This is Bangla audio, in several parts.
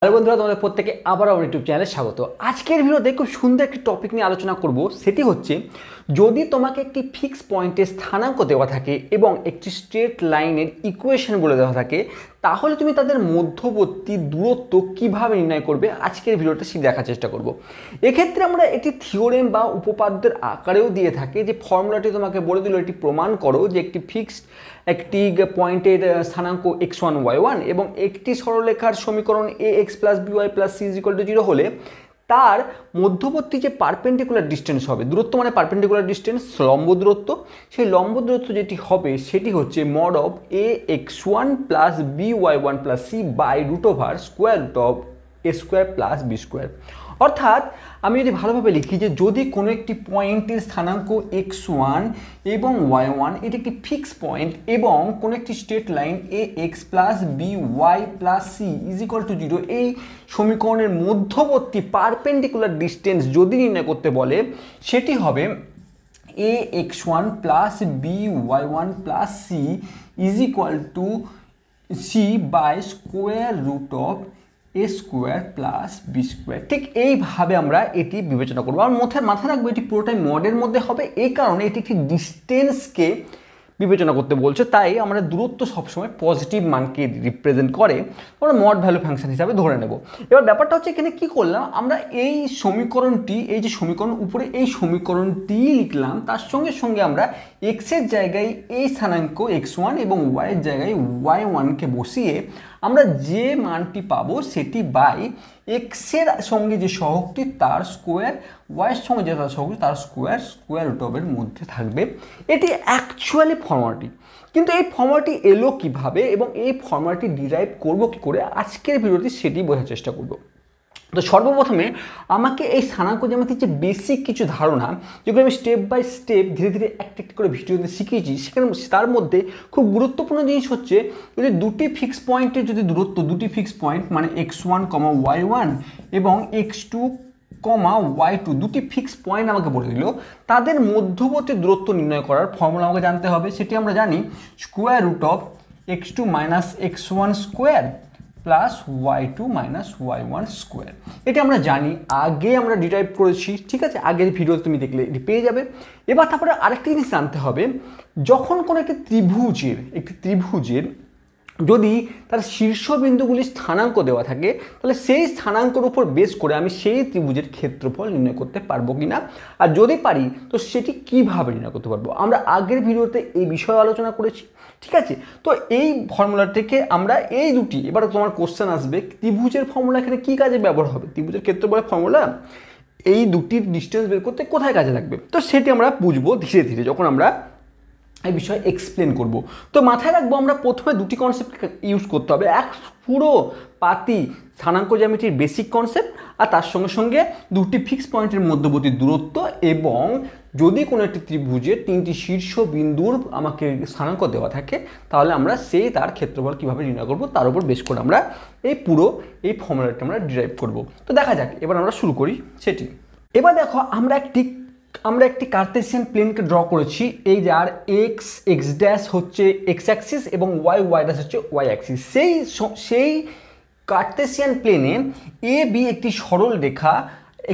হ্যালো বন্ধুরা, তোমাদের প্রত্যেকে আবার আমার ইউটিউব চ্যানেলে স্বাগত। আজকের ভিডিওতে খুব সুন্দর একটি টপিক নিয়ে আলোচনা করব। সেটি হচ্ছে, যদি তোমাকে একটি ফিক্স পয়েন্টের স্থানাঙ্ক দেওয়া থাকে এবং একটি স্ট্রেট লাইনের ইকুয়েশন বলে দেওয়া থাকে, তাহলে তুমি তাদের মধ্যবর্তী দূরত্ব কিভাবে নির্ণয় করবে, আজকের ভিডিওটা দেখার চেষ্টা করব। এক্ষেত্রে আমরা একটি থিওরেম বা উপপাদ্যের আকারেও দিয়ে থাকি, যে ফর্মুলাটি তোমাকে বলে দিল এটি প্রমাণ করো যে একটি ফিক্সড একটি পয়েন্টের স্থানাঙ্ক x1 y1 এবং একটি সরলরেখার সমীকরণ ax plus by plus c is equal to 0 হলে তার মধ্যবর্তী যে পারপেন্ডিকুলার ডিস্টেন্স হবে, দূরত্ব মানে পারপেন্ডিকুলার ডিস্টেন্স, লম্ব দূরত্ব, সেই লম্ব দূরত্ব যেটি হবে সেটি হচ্ছে mod of ax1 plus by1 plus c by root over square root of a square plus b square. অর্থাৎ আমি যদি ভালোভাবে লিখি যে যদি কোনো একটি পয়েন্টের স্থানাঙ্ক x1 এবং y1 এটি একটি ফিক্স পয়েন্ট এবং কোনো একটি straight line ax plus by plus c is equal to 0, এই সমীকরণের মধ্যবর্তী পারপেন্ডিকুলার ডিস্টেন্স যদি নির্ণয় করতে বলে, সেটি হবে ax1 plus by1 plus c is equal to c by square root of a square plus B square. ঠিক এইভাবে আমরা এটি বিবেচনা করবো। আর মাথায় রাখবো এটি পুরোটাই মডের মধ্যে হবে, এই কারণে এটি একটি ডিস্টেন্সকে বিবেচনা করতে বলছে, তাই আমরা দূরত্ব সবসময় পজিটিভ মানকে রিপ্রেজেন্ট করে আমরা মড ভ্যালু ফাংশন হিসাবে ধরে নেব। এবার ব্যাপারটা হচ্ছে এখানে কি করলাম, আমরা এই সমীকরণটি, এই যে সমীকরণ উপরে এই সমীকরণটি লিখলাম, তার সঙ্গে সঙ্গে আমরা এক্সের জায়গায় এই স্থানাঙ্ক x1 এবং ওয়াইয়ের জায়গায় y1কে বসিয়ে আমরা যে মানটি পাবো সেটি বাই এক্সের সঙ্গে যে সহগটি তার স্কোয়ার, ওয়াইয়ের সঙ্গে যে তার সহগটি তার স্কোয়ার, স্কোয়ার রুট অফের মধ্যে থাকবে। এটি অ্যাকচুয়ালি ফর্মুলাটি। কিন্তু এই ফর্মুলাটি এলো কিভাবে এবং এই ফর্মুলাটি ডিরাইভ করব কি করে, আজকের ভিডিওটি সেটি বোঝার চেষ্টা করব। তো সর্বপ্রথমে আমাকে এই স্থানাঙ্ক জ্যামিতির যে বেসিক কিছু ধারণা, যেগুলো আমি স্টেপ বাই স্টেপ ধীরে ধীরে একটা একটা করে ভিডিওতে শিখিয়েছি, সেখানে তার মধ্যে খুব গুরুত্বপূর্ণ জিনিস হচ্ছে, যদি দুটি ফিক্স পয়েন্টের যদি দূরত্ব, দুটি ফিক্স পয়েন্ট মানে x1, y1 এবং x2, y2 দুটি ফিক্স পয়েন্ট আমাকে বলে দিল, তাদের মধ্যবর্তী দূরত্ব নির্ণয় করার ফর্মুলা আমাকে জানতে হবে। সেটি আমরা জানি, square root of x2 minus x1 square plus y2 minus y1 square. এটা আমরা জানি, আগে আমরা ডিরাইভ করেছি, ঠিক আছে, আগের ভিডিও তুমি দেখলে এটি পেয়ে যাবে। এবার তারপরে আরেকটি জিনিস জানতে হবে, যখন কোনো একটি ত্রিভুজের যদি তার শীর্ষবিন্দুগুলি স্থানাঙ্ক দেওয়া থাকে, তাহলে সেই স্থানাঙ্কের উপর বেস করে আমি সেই ত্রিভুজের ক্ষেত্রফল নির্ণয় করতে পারবো কিনা, আর যদি পারি তো সেটি কিভাবে নির্ণয় করতে পারবো, আমরা আগের ভিডিওতে এই বিষয়ে আলোচনা করেছি, ঠিক আছে। তো এই ফর্মুলা থেকে আমরা এই দুটি, এবার তোমার কোশ্চেন আসবে ত্রিভুজের ফর্মুলা এখানে কি কাজে ব্যবহার হবে, ত্রিভুজের ক্ষেত্রফলের ফর্মুলা এই দুটির ডিস্টেন্স বের করতে কোথায় কাজে লাগবে, তো সেটি আমরা বুঝবো ধীরে ধীরে যখন আমরা এই বিষয়ে এক্সপ্লেন করব। তো মাথায় রাখবো আমরা প্রথমে দুটি কনসেপ্ট ইউজ করতে হবে, এক পুরো পাতি স্থানাঙ্ক জ্যামিতির বেসিক কনসেপ্ট, আর তার সঙ্গে সঙ্গে দুটি ফিক্স পয়েন্টের মধ্যবর্তী দূরত্ব, এবং যদি কোনো একটি ত্রিভুজের তিনটি শীর্ষ বিন্দুর আমাকে স্থানাঙ্ক দেওয়া থাকে, তাহলে আমরা সেই তার ক্ষেত্রফল কীভাবে নির্ণয় করব তার উপর বেস করে আমরা এই ফর্মুলাটা আমরা ডিরাইভ করব। তো দেখা যাক, এবার আমরা শুরু করি সেটি। এবার দেখো, আমরা একটি কার্টেসিয়ান প্লেনকে ড্র করেছি, এই যার এক্স ড্যাশ হচ্ছে এক্স অ্যাক্সিস এবং ওয়াই ড্যাশ হচ্ছে ওয়াই অ্যাক্সিস। সেই কার্টেসিয়ান প্লেনে এ বি একটি সরল রেখা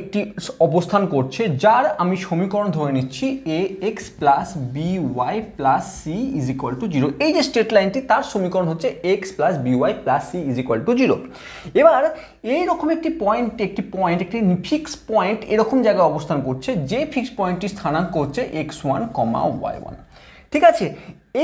একটি অবস্থান করছে, যার আমি সমীকরণ ধরে নিচ্ছি a x plus b Y plus C is equal to 0। এই যে স্ট্রেট লাইনটি, তার সমীকরণ হচ্ছে x plus b Y plus C is equal to 0। এবার এইরকম একটি ফিক্স পয়েন্ট এরকম জায়গায় অবস্থান করছে, যে ফিক্স পয়েন্টটি স্থানাঙ্ক হচ্ছে x1, y1, ঠিক আছে।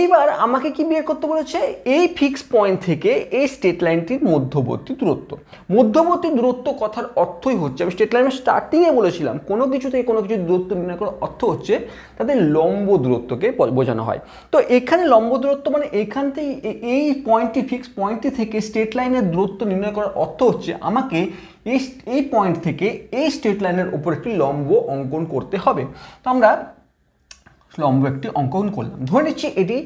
এইবার আমাকে কি বের করতে বলেছে, এই ফিক্স পয়েন্ট থেকে এই স্ট্রেট লাইনটির মধ্যবর্তী দূরত্ব কথার অর্থই হচ্ছে, আমি স্ট্রেট লাইনের স্টার্টিংয়ে বলেছিলাম, কোনো কিছু থেকে কোনো কিছু দূরত্ব নির্ণয় করার অর্থ হচ্ছে তাদের লম্ব দূরত্বকে বোঝানো হয়। তো এখানে লম্ব দূরত্ব মানে এখান থেকে এই পয়েন্টটি, ফিক্স পয়েন্টটি থেকে স্ট্রেট লাইনের দূরত্ব নির্ণয় করার অর্থ হচ্ছে আমাকে এই পয়েন্ট থেকে এই স্ট্রেট লাইনের উপর একটি লম্ব অঙ্কন করতে হবে। তো আমরা লম্ব একটি অঙ্কন করলাম, ধরে নিচ্ছি এটি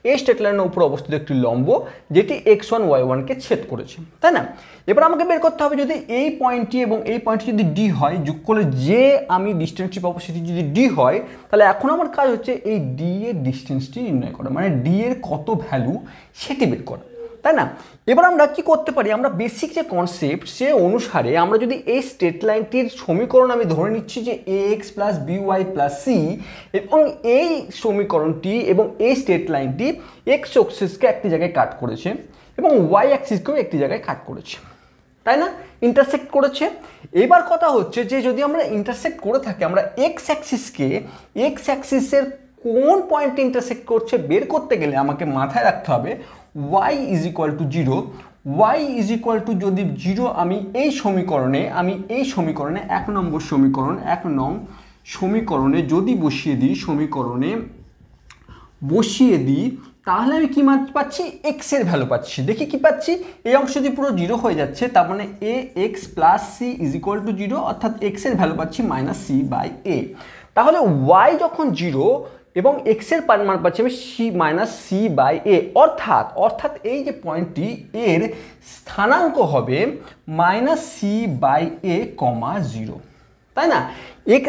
এই স্ট্রেট লাইনের উপর অবস্থিত একটি লম্ব, যেটি x1 y1কে ছেদ করেছে, তাই না। এবার আমাকে বের করতে হবে, যদি এই পয়েন্টটি এবং এই পয়েন্টটি যদি ডি হয়, যোগ করলে যে আমি ডিস্টেন্সটি পাবো সেটি যদি ডি হয়, তাহলে এখন আমার কাজ হচ্ছে এই ডি এর ডিস্টেন্সটি নির্ণয় করা, মানে ডি এর কত ভ্যালু সেটি বের করা। তাই না? এবার আমরা কি করতে পারি, আমরা বেসিক যে কনসেপ্ট সে অনুসারে আমরা যদি এই স্ট্রেট লাইনটির সমীকরণ আমি ধরে নিচ্ছি যে ax plus by plus c, এবং এই সমীকরণটি এবং এই স্ট্রেট লাইনটি এক্স অ্যাক্সিসকে একটি জায়গায় কাট করেছে এবং ওয়াই অ্যাক্সিসকেও একটি জায়গায় কাট করেছে, তাই না? ইন্টারসেক্ট করেছে। এবার কথা হচ্ছে যে যদি আমরা ইন্টারসেক্ট করে থাকি, আমরা এক্স অ্যাক্সিসের কোন পয়েন্টে ইন্টারসেক্ট করছে বের করতে গেলে আমাকে মাথায় রাখতে হবে y is equal to 0। y is equal two যদি 0 আমি এই সমীকরণে 1 নম্বর সমীকরণে যদি বসিয়ে দিই তাহলে আমি কি মান পাচ্ছি, এক্স এর ভ্যালু পাচ্ছি। দেখি কি পাচ্ছি, এই অংশ যদি পুরো 0 হয়ে যাচ্ছে তার মানে a x plus C is equal to 0, অর্থাৎ এক্স এর ভ্যালু পাচ্ছি মাইনাস সি বাই এ। তাহলে ওয়াই যখন 0 এবং এক্স এর মান পাচ্ছি আমি মাইনাস সি বাই এ, অর্থাৎ এই যে পয়েন্টটি এর স্থানাঙ্ক হবে মাইনাস সি বাই এ কমা 0, তাই না?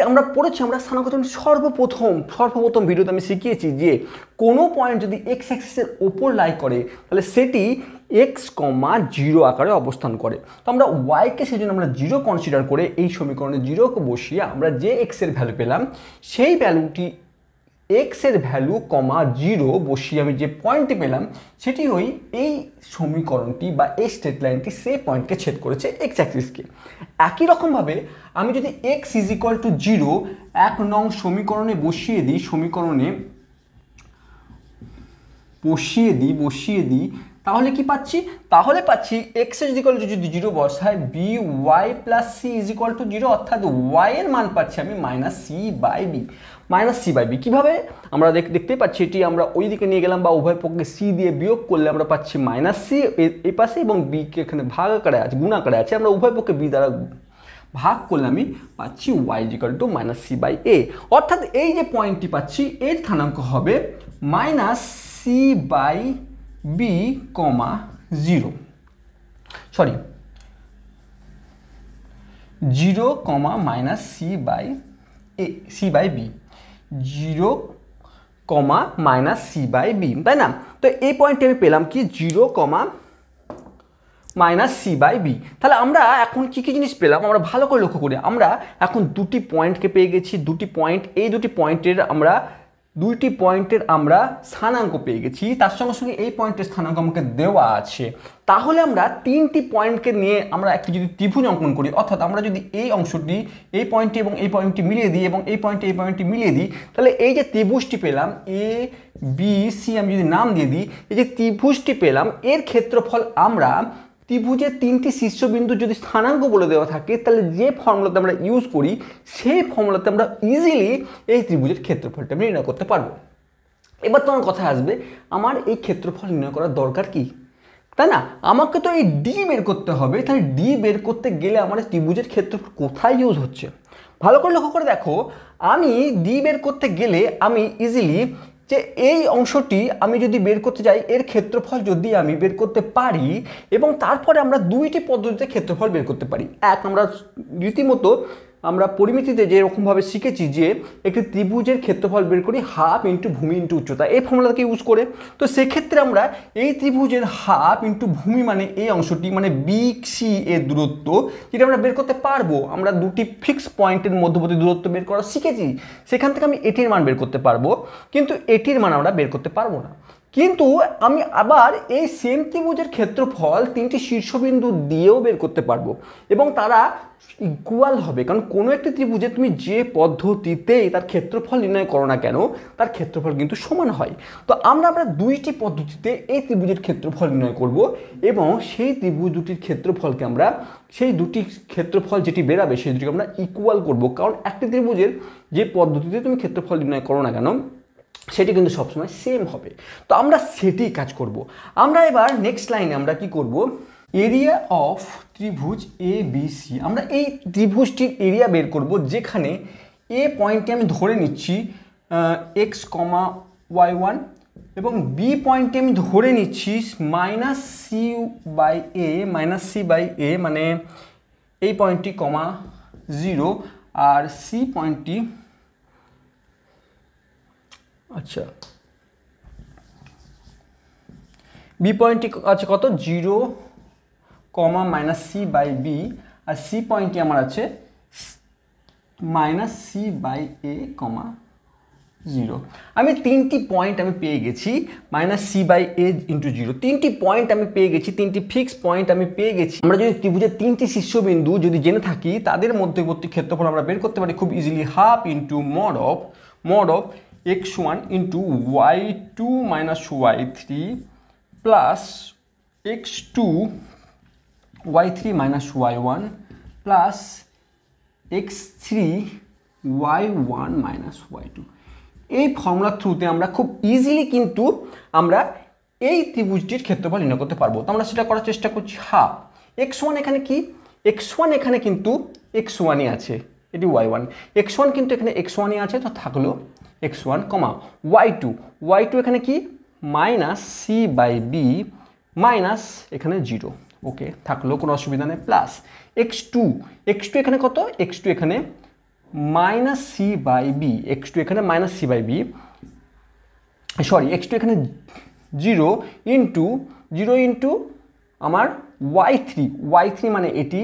আমরা পড়েছি, আমরা স্থানাঙ্ক সর্বপ্রথম ভিডিওতে আমি শিখিয়েছি যে কোনো পয়েন্ট যদি এক্স অ্যাক্সিসের ওপর লাই করে তাহলে সেটি এক্স কমা 0 আকারে অবস্থান করে। তো আমরা ওয়াইকে সেই জন্য আমরা 0 কনসিডার করে এই সমীকরণে 0কে বসিয়ে আমরা যে এক্স এর ভ্যালু পেলাম সেই ভ্যালুটি এক্স এর ভ্যালু কমা 0 বসিয়ে আমি যে পয়েন্টটি পেলাম সেটি এই সমীকরণটি বা এই স্ট্রেট লাইনটি সেই পয়েন্টকে ছেদ করেছে এক্স অ্যাক্সিসকে। একই রকমভাবে আমি যদি এক্স ইজ ইকুয়াল টু 0 1 নং সমীকরণে বসিয়ে দিই তাহলে কি পাচ্ছি, এক্স ইজ ইকুয়াল টু যদি 0 বসায় B Y plus C is equal to 0, অর্থাৎ ওয়াই এর মান পাচ্ছি আমি মাইনাস সি বাই বি। কীভাবে আমরা দেখতে পাচ্ছি, এটি আমরা ওই দিকে নিয়ে গেলাম বা উভয় পক্ষে সি দিয়ে বিয়োগ করলে আমরা পাচ্ছি মাইনাস সি এই পাশে এবং বিকে এখানে ভাগ আকারে আছে, গুণ আকারে আছে, আমরা উভয় পক্ষে বি দ্বারা ভাগ করলে আমি পাচ্ছি y is equal to minus C by a, অর্থাৎ এই যে পয়েন্টটি পাচ্ছি এর স্থানাঙ্ক হবে মাইনাস সি বাই বি কমা 0 minus C by b 0 minus C by b, তাই না? তো এই পয়েন্টে আমি পেলাম কি 0 মাইনাস সি বাই বি। তাহলে আমরা এখন কী জিনিস পেলাম আমরা ভালো করে লক্ষ্য করি, আমরা এখন দুটি পয়েন্টকে পেয়ে গেছি, এই দুটি পয়েন্টের আমরা স্থানাঙ্ক পেয়ে গেছি, তার সঙ্গে সঙ্গে এই পয়েন্টের স্থানাঙ্ক আমাকে দেওয়া আছে। তাহলে আমরা তিনটি পয়েন্টকে নিয়ে আমরা একটি যদি ত্রিভুজ অঙ্কন করি, অর্থাৎ আমরা যদি এই অংশটি এই পয়েন্টটি এবং এই পয়েন্টটি মিলিয়ে দিই এবং এই পয়েন্টটি মিলিয়ে দিই, তাহলে এই যে ত্রিভুজটি পেলাম এ বি সি, আমি যদি নাম দিয়ে দিই, এই যে ত্রিভুজটি পেলাম এর ক্ষেত্রফল আমরা ত্রিভুজের 3টি শীর্ষবিন্দু যদি স্থানাঙ্ক বলে দেওয়া থাকে তাহলে যে ফর্মুলাতে আমরা ইউজ করি সেই ফর্মুলাতে আমরা ইজিলি এই ত্রিভুজের ক্ষেত্রফলটা নির্ণয় করতে পারবো। এবার তোমার কথা আসবে, আমার এই ক্ষেত্রফল নির্ণয় করার দরকার কি, তাই না? আমাকে তো এই ডি বের করতে হবে, তাহলে ডি বের করতে গেলে আমার ত্রিভুজের ক্ষেত্রফল কোথায় ইউজ হচ্ছে ভালো করে লক্ষ্য করে দেখো। আমি ডি বের করতে গেলে আমি ইজিলি যে এই অংশটি আমি যদি বের করতে যাই এর ক্ষেত্রফল যদি আমি বের করতে পারি, এবং তারপরে আমরা দুইটি পদ্ধতিতে ক্ষেত্রফল বের করতে পারি। আমরা রীতিমতো আমরা পরিমিতিতে যেরকমভাবে শিখেছি যে একটি ত্রিভুজের ক্ষেত্রফল বের করি হাফ ইন্টু ভূমি ইন্টু উচ্চতা, এই ফর্মুলাকে ইউজ করে। তো সেক্ষেত্রে আমরা এই ত্রিভুজের হাফ ইন্টু ভূমি মানে এই অংশটি মানে বি সি এর দূরত্ব যেটা আমরা বের করতে পারবো, আমরা দুটি ফিক্স পয়েন্টের মধ্যবর্তী দূরত্ব বের করা শিখেছি, সেখান থেকে আমি এটির মান বের করতে পারবো, কিন্তু এটির মান আমরা বের করতে পারবো না। কিন্তু আমি আবার এই সেম ত্রিভুজের ক্ষেত্রফল 3টি শীর্ষবিন্দু দিয়েও বের করতে পারবো এবং তারা ইকুয়াল হবে, কারণ কোনো একটি ত্রিভুজে তুমি যে পদ্ধতিতেই তার ক্ষেত্রফল নির্ণয় করো না কেন তার ক্ষেত্রফল কিন্তু সমান হয়। তো আমরা দুইটি পদ্ধতিতে এই ত্রিভুজের ক্ষেত্রফল নির্ণয় করব এবং সেই ত্রিভুজ দুটির ক্ষেত্রফলকে আমরা সেই দুটি ক্ষেত্রফল যেটি বেরাবে সেই দুটিকে আমরা ইকুয়াল করব, কারণ একটি ত্রিভুজের যে পদ্ধতিতে তুমি ক্ষেত্রফল নির্ণয় করো না কেন সেটি কিন্তু সবসময় সেম হবে। তো আমরা সেটি কাজ করব। আমরা এবার নেক্সট লাইনে আমরা কি করব, এরিয়া অফ ত্রিভুজ এ বি সি, আমরা এই ত্রিভুজটির এরিয়া বের করব যেখানে এ পয়েন্টে আমি ধরে নিচ্ছি এক্স কমা y1 এবং বি পয়েন্টে আমি ধরে নিচ্ছি মাইনাস সি বাই এ মানে এই পয়েন্টটি কমা 0 আর সি পয়েন্টটি বি পয়েন্টটি আছে কত 0, মাইনাস সি বাই বি, আর সি পয়েন্টটি আমার আছে মাইনাস সি বাই এ, 0। আমি তিনটি পয়েন্ট আমি পেয়ে গেছি, minus C by A into 0, তিনটি পয়েন্ট আমি পেয়ে গেছি, তিনটি ফিক্স পয়েন্ট আমি পেয়ে গেছি। আমরা যদি ত্রিভুজের তিনটি শীর্ষবিন্দু যদি জেনে থাকি তাদের মধ্যবর্তী ক্ষেত্রফল আমরা বের করতে পারি খুব easily, half into mod of x1 into y2 minus y3 plus x2 y3 minus y1 plus x3 y1 minus y2। এই ফর্মুলার থ্রুতে আমরা খুব ইজিলি কিন্তু আমরা এই ত্রিভুজটির ক্ষেত্রফল নির্ণয় করতে পারবো। তো আমরা সেটা করার চেষ্টা করছি। হাফ x1 এখানে কি, x1 এখানে কিন্তু x1ই আছে, এটি y1, x1 কিন্তু এখানে x1ই আছে, তো থাকলো x1, y2 এখানে কি minus C by B minus এখানে 0, ওকে থাকলো, কোনো অসুবিধা নেই, প্লাস x2 এখানে কত, x2 এখানে minus C by B, x2 এখানে minus C by B, sorry x2 এখানে 0 ইন্টু আমার y3 মানে এটি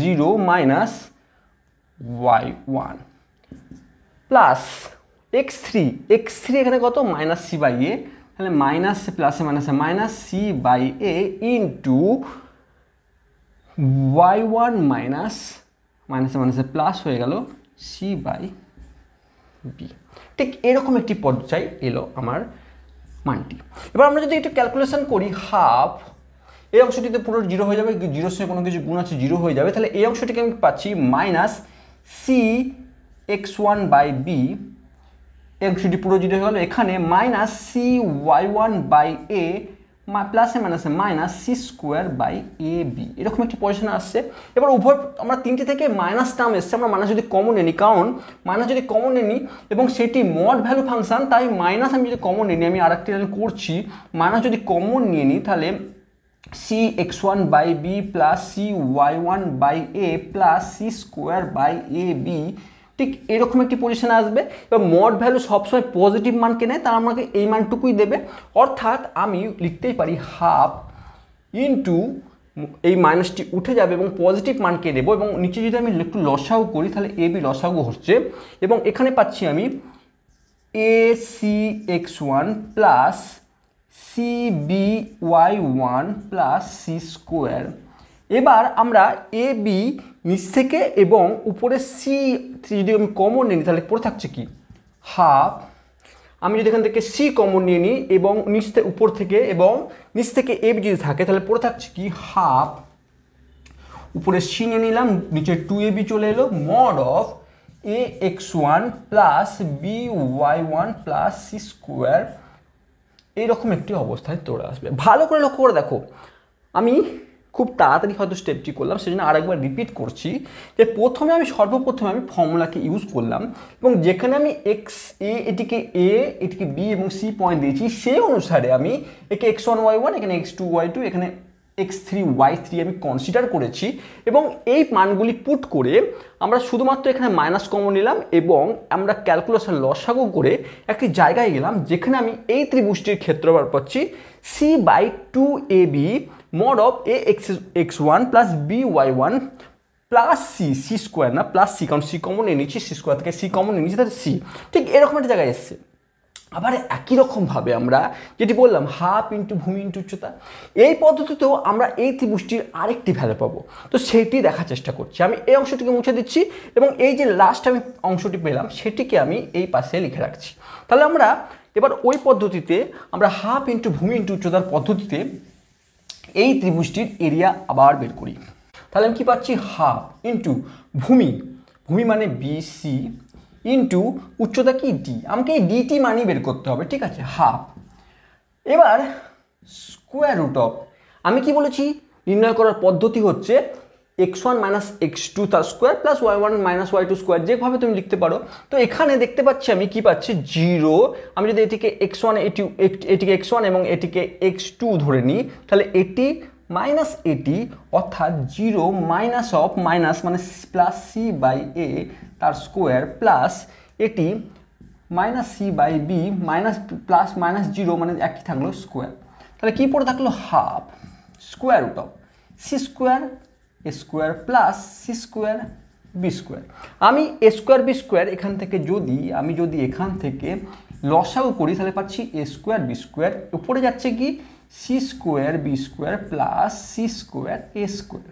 0 মাইনাস y1 প্লাস x3 এখানে কত মাইনাস সি বাই এ, তাহলে মাইনাস প্লাসে minus C by A into y1 মাইনাসে প্লাস হয়ে গেল সি বাই বি। ঠিক এরকম একটি পর্যায় এলো আমার মানটি। এবার আমরা যদি একটু ক্যালকুলেশন করি, হাফ এই অংশটিতে পুরো 0 হয়ে যাবে, 0 সঙ্গে কোনো কিছু গুণ আছে 0 হয়ে যাবে, তাহলে এই অংশটিকে আমি পাচ্ছি minus C x1 by B, এই অংশটি পুরো 0 হয়ে গেল, এখানে minus C y1 by A প্লাসে minus C square by A B, এরকম একটি পজিশনে আসছে। এবার উভয় আমরা তিনটি থেকে মাইনাস টার্ম এসছে, আমরা মাইনাস যদি কমন নিই, কারণ মাইনাস যদি কমন নিই এবং সেটি মড ভ্যালু ফাংশন, তাই মাইনাস আমি যদি কমন নিই, আমি আরেকটি লাইন করছি, মাইনাস যদি কমন নিয়ে নিই তাহলে C x1 by B plus C y1 by A plus C square by A B, ঠিক এরকম একটি পজিশনে আসবে। এবার মড ভ্যালু সবসময় পজিটিভ মানকে নেয়, তার আমাকে এই মানটুকুই দেবে, অর্থাৎ আমি লিখতেই পারি হাফ ইন্টু এই মাইনাসটি উঠে যাবে এবং পজিটিভ মানকে দেবো, এবং নিচে যদি আমি একটু লসাগু করি তাহলে এ বি লসাগু হচ্ছে, এবং এখানে পাচ্ছি আমি A C x1 plus C B y1 plus C square. এবার আমরা এ বি নিচ থেকে এবং উপরে সি যদি আমি কমন নিই তাহলে পড়ে থাকছে কি হাফ, আমি যদি এখান থেকে সি কমন নিয়ে নিই এবং নিচ থেকে উপর থেকে এবং নিচ থেকে এ বি যদি থাকে তাহলে পড়ে থাকছে কি হাফ, উপরে সি নিয়ে নিলাম, নিচে 2ab চলে এলো, mod of A x1 plus B y1 plus C square, এইরকম একটি অবস্থায় চলে আসবে। ভালো করে লক্ষ্য করে দেখো, আমি খুব তাড়াতাড়ি হয়তো স্টেপটি করলাম, সেজন্য আরেকবার রিপিট করছি যে সর্বপ্রথমে আমি ফর্মুলাকে ইউজ করলাম, এবং যেখানে আমি এটিকে বি এবং সি পয়েন্ট দিয়েছি, সেই অনুসারে আমি একে x1 y1, এখানে x2 y2, এখানে x3 y3 আমি কনসিডার করেছি, এবং এই মানগুলি পুট করে আমরা শুধুমাত্র এখানে মাইনাস কমন নিলাম এবং আমরা ক্যালকুলেশন লসাগু করে একটি জায়গায় গেলাম যেখানে আমি এই ত্রিভুজটির ক্ষেত্রফল পাচ্ছি C by 2ab mod of a x1 plus B y1 plus C square, না প্লাস সি, কারণ সি কমন নিয়ে নিচ্ছি, সি স্কোয়ার থেকে সি কমন নিয়ে নিচ্ছি, তাহলে সি, ঠিক এরকম একটা জায়গায় এসছে। আবার একই রকমভাবে আমরা যেটি বললাম হাফ ইন্টু ভূমি ইন্টু উচ্চতা, এই পদ্ধতিতেও আমরা এই ত্রিভুজটির আরেকটি ভ্যালু পাবো, তো সেইটি দেখার চেষ্টা করছি। আমি এই অংশটিকে মুছে দিচ্ছি এবং এই যে লাস্ট আমি অংশটি পেলাম সেটিকে আমি এই পাশে লিখে রাখছি। তাহলে আমরা এবার ওই পদ্ধতিতে আমরা হাফ ইন্টু ভূমি ইন্টু উচ্চতার পদ্ধতিতে এই ত্রিভুজটির এরিয়া আবার বের করি। তাহলে আমি কি পাচ্ছি হাফ ইন্টু ভূমি মানে বিসি ইন্টু উচ্চতা কি ডি, আমাকে এই ডিটি মানই বের করতে হবে, ঠিক আছে, হাফ। এবার স্কোয়ার রুট অফ, আমি কি বলেছি নির্ণয় করার পদ্ধতি হচ্ছে x1 মাইনাস x2 তার square plus y1 minus y2 square, যেভাবে তুমি লিখতে পারো। তো এখানে দেখতে পাচ্ছি আমি কি পাচ্ছি 0, আমি যদি এটিকে x1 এটিকে x1 এবং এটিকে x2 ধরে নিই তাহলে এটি মাইনাস এটি, অর্থাৎ 0 মাইনাস অফ মাইনাস মানে প্লাস সি বাই এ তার স্কোয়ার প্লাস এটি minus C by B minus plus minus 0 মানে একই থাকলো স্কোয়ার। তাহলে কী পড়ে থাকলো half square root of C square A square plus C square B square. আমি এ স্কোয়ার বি স্কোয়ার এখান থেকে যদি এখান থেকে লসাগু করি তাহলে পাচ্ছি এ স্কোয়ার বি স্কোয়ার, উপরে যাচ্ছে কি c square B square plus C square এ স্কোয়ার।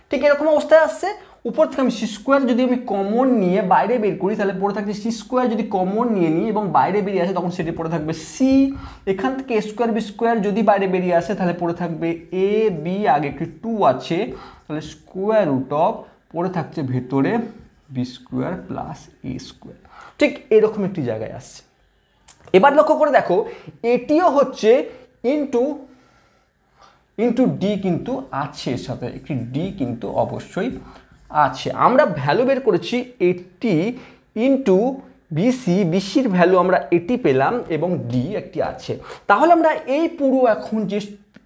ঠিক এরকম অবস্থায় আসছে। উপর থেকে আমি সি স্কোয়ার যদি আমি কমন নিয়ে বাইরে বের করি তাহলে পড়ে থাকছে সি স্কোয়ার যদি কমন নিয়ে নিই এবং বাইরে বেরিয়ে আসে তখন সেটি পড়ে থাকবে সি। এখান থেকে এ স্কোয়ার বি স্কোয়ার যদি বাইরে বেরিয়ে আসে তাহলে পড়ে থাকবে এ বি, আগে একটি 2 আছে, তাহলে স্কোয়ার রুট অফ পড়ে থাকছে ভেতরে B square plus A square. ঠিক এরকম একটি জায়গায় আসছে। এবার লক্ষ্য করে দেখো এটিও হচ্ছে ইন্টু ডি কিন্তু আছে, এর সাথে একটি ডি কিন্তু অবশ্যই আছে। আমরা ভ্যালু বের করেছি 80 ইন্টু বিসির ভ্যালু আমরা 80 পেলাম এবং ডি একটি আছে। তাহলে আমরা এই পুরো এখন যে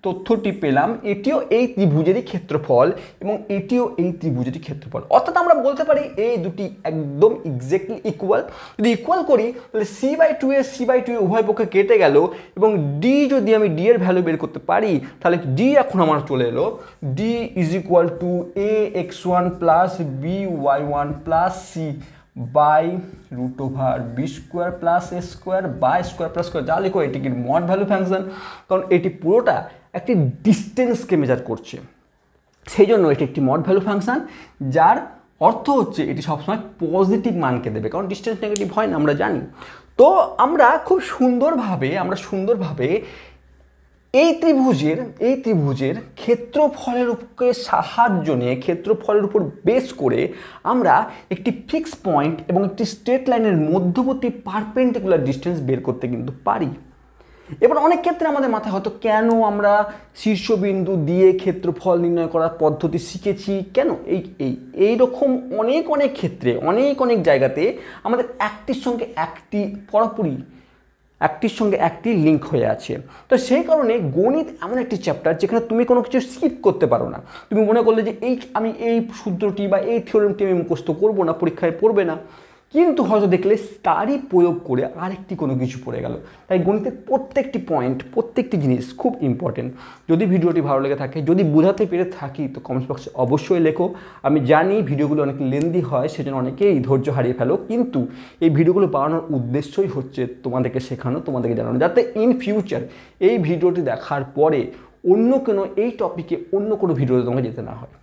তথ্যটি পেলাম এটিও এই ত্রিভুজেরই ক্ষেত্রফল এবং এটিও এই ত্রিভুজেরই ক্ষেত্রফল। অর্থাৎ আমরা বলতে পারি এই দুটি একদম এক্স্যাক্টলি ইকুয়াল। যদি ইকুয়াল করি তাহলে c/2 উভয় পক্ষে কেটে গেল এবং ডি যদি আমি ডি এর ভ্যালু বের করতে পারি তাহলে ডি এখন আমার চলে এলো D is equal to ax1 plus by1 plus C by root over B square plus A square by square plus square. যা লিখো এটি কি মড ভ্যালু ফাংশন, কারণ এটি পুরোটা একটি ডিস্টেন্সকে মেজার করছে, সেই জন্য এটি একটি মড ভ্যালু ফাংশন, যার অর্থ হচ্ছে এটি সবসময় পজিটিভ মানকে দেবে, কারণ ডিস্টেন্স নেগেটিভ হয় না আমরা জানি। তো আমরা খুব সুন্দরভাবে এই ত্রিভুজের ক্ষেত্রফলের উপর বেস করে আমরা একটি ফিক্স পয়েন্ট এবং একটি স্ট্রেট লাইনের মধ্যবর্তী পারপেন্ডিকুলার ডিস্টেন্স বের করতে কিন্তু পারি। এবার অনেক ক্ষেত্রে আমাদের মাথায় হয়তো কেন আমরা শীর্ষবিন্দু দিয়ে ক্ষেত্রফল নির্ণয় করার পদ্ধতি শিখেছি, কেন এইরকম অনেক ক্ষেত্রে অনেক জায়গাতে আমাদের একটির সঙ্গে একটি লিঙ্ক হয়ে আছে। তো সেই কারণে গণিত এমন একটি চ্যাপ্টার যেখানে তুমি কোনো কিছু স্কিপ করতে পারো না। তুমি মনে করলে যে আমি এই সূত্রটি বা এই থিওরেমটি আমি মুখস্থ করবো না, পরীক্ষায় পড়বে না, কিন্তু হয়তো দেখলে তারই প্রয়োগ করে আরেকটি কোনো কিছু পড়ে গেল। তাই গণিতের প্রত্যেকটি পয়েন্ট, প্রত্যেকটি জিনিস খুব ইম্পর্টেন্ট। যদি ভিডিওটি ভালো লেগে থাকে, যদি বোঝাতে পেরে থাকি, তো কমেন্টস বক্সে অবশ্যই লেখো। আমি জানি ভিডিওগুলো অনেক লেন্দি হয়, সেজন্য অনেকেই ধৈর্য হারিয়ে ফেলো, কিন্তু এই ভিডিওগুলো বানানোর উদ্দেশ্যই হচ্ছে তোমাদেরকে শেখানো, তোমাদেরকে জানানো, যাতে ইন ফিউচার এই ভিডিওটি দেখার পরে অন্য কোনো এই টপিকে অন্য কোনো ভিডিওতে তোমাকে যেতে না হয়।